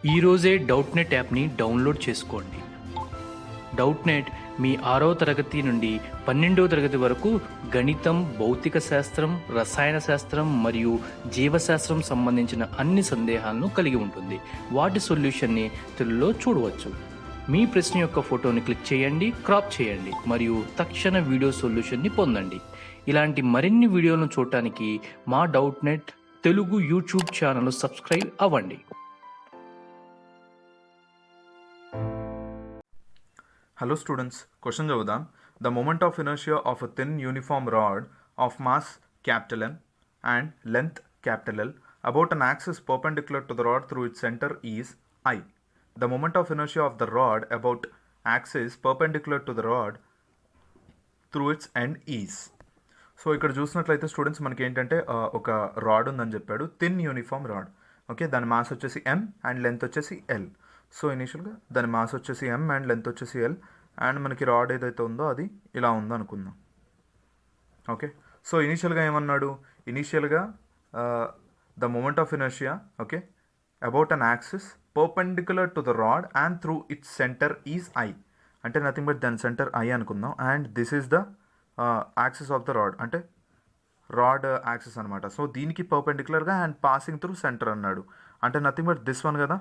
ఈరోజే డౌట్నెట్ యాప్ని డౌన్లోడ్ చేసుకోండి. డౌట్నెట్ మీ 6వ తరగతి నుండి 12వ తరగతి వరకు గణితం, భౌతిక శాస్త్రం, రసాయన శాస్త్రం మరియు జీవశాస్త్రం సంబంధించిన అన్ని సందేహాలను కలిగి ఉంటుంది. వాటి సొల్యూషన్ని తెలుగులో చూడవచ్చు. మీ ప్రశ్న యొక్క ఫోటోని క్లిక్ చేయండి, క్రాప్ చేయండి మరియు తక్షణ వీడియో సొల్యూషన్ని పొందండి. ఇలాంటి మరిన్ని వీడియోలను చూడటానికి మా Doubtnut Telugu YouTube channel subscribe అవ్వండి. Hello students, question చదువుదాం. The moment of inertia of a thin uniform rod of mass capital M and length capital L about an axis perpendicular to the rod through its center is I. The moment of inertia of the rod about axis perpendicular to the rod through its end is. So ఇక్కడ చూసినట్లయితే students మనకి ఏంటంటే ఒక rod ఉందని చెప్పాడు, thin uniform rod. Okay, దాని mass వచ్చేసి M and length వచ్చేసి L. సో ఇనీషియల్గా దాని మాస్ వచ్చేసి M అండ్ లెంత్ వచ్చేసి L అండ్ మనకి రాడ్ ఏదైతే ఉందో అది ఇలా ఉందో అనుకుందాం. ఓకే, సో ఇనీషియల్గా ఏమన్నాడు, ఇనీషియల్గా the moment of inertia okay about an axis perpendicular to the rod and through its centre is I. అంటే నథింగ్ బట్ దాని సెంటర్ I అనుకుందాం. And this is the axis of the rod, అంటే rod axis అనమాట. So దీనికి పర్పెండిక్యులర్గా and passing through centre అన్నాడు, అంటే nothing but this one కదా.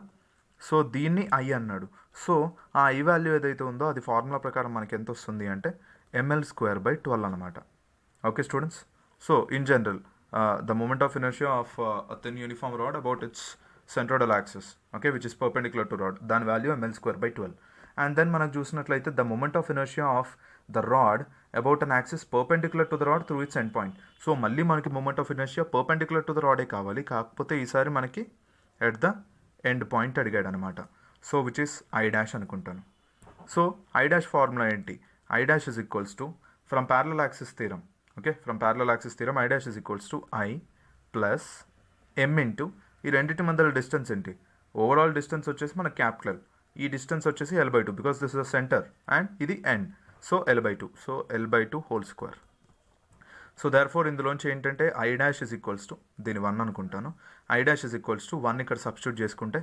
సో దీన్ని I అన్నాడు. సో ఆ I వాల్యూ ఏదైతే ఉందో అది ఫార్ములా ప్రకారం మనకి ఎంత వస్తుంది అంటే ml²/12 అనమాట. Okay students, so in general the moment of inertia of thin uniform rod about its centroidal axis okay which is perpendicular to rod, దాని వాల్యూ ml²/12. అండ్ దెన్ మనకు చూసినట్లయితే the moment of inertia of the rod about an axis perpendicular to the rod through its end point. So మళ్ళీ మనకి moment of inertia perpendicular to the రాడే కావాలి, కాకపోతే ఈసారి మనకి ఎట్ ద ఎండ్ పాయింట్ అడిగాడు అనమాట. సో విచ్ ఇస్ I' అనుకుంటాను. సో I' ఫార్ములా ఏంటి, I' is equals to from parallel axis theorem. Okay, from parallel axis theorem I' is equals to I plus M into ఈ రెండింటి మధ్యలో distance ఏంటి, overall distance వచ్చేసి మన capital, ఈ distance వచ్చేసి L/2 because this is the centre and ఇది end. So L/2, so L/2 whole square. So therefore ఇందులోంచి ఏంటంటే I' ఇస్ ఈక్వల్స్ టు దీని 1 అనుకుంటాను. I' ఇస్ ఈక్వల్స్ టు 1 ఇక్కడ సబ్స్టిట్యూట్ చేసుకుంటే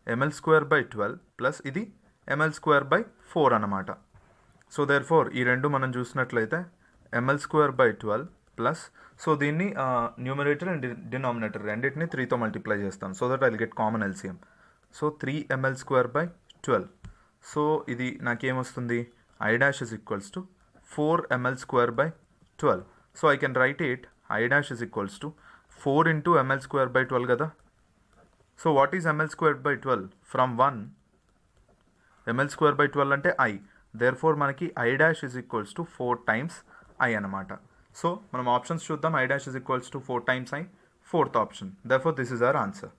ml²/12 ప్లస్ ఇది ml²/4 అనమాట. సో దేర్ ఫోర్ ఈ రెండు మనం చూసినట్లయితే ml²/12 ప్లస్, సో దీన్ని న్యూమరేటర్ అండ్ డినామినేటర్ రెండింటిని 3తో మల్టిప్లై చేస్తాను so that I will get common LCM. So 3ml²/12. So ఇది నాకేమొస్తుంది, I' is equals to 4ml²/12. So I can write it I' is equals to 4 into ml²/12 కదా. So what is ml²/12 from 1, ml²/12 అంటే I. Therefore మనకి I' is equals to 4 times I అనమాట. So మనం options చూద్దాం. I' is equals to 4 times I, 4th option. Therefore this is our answer.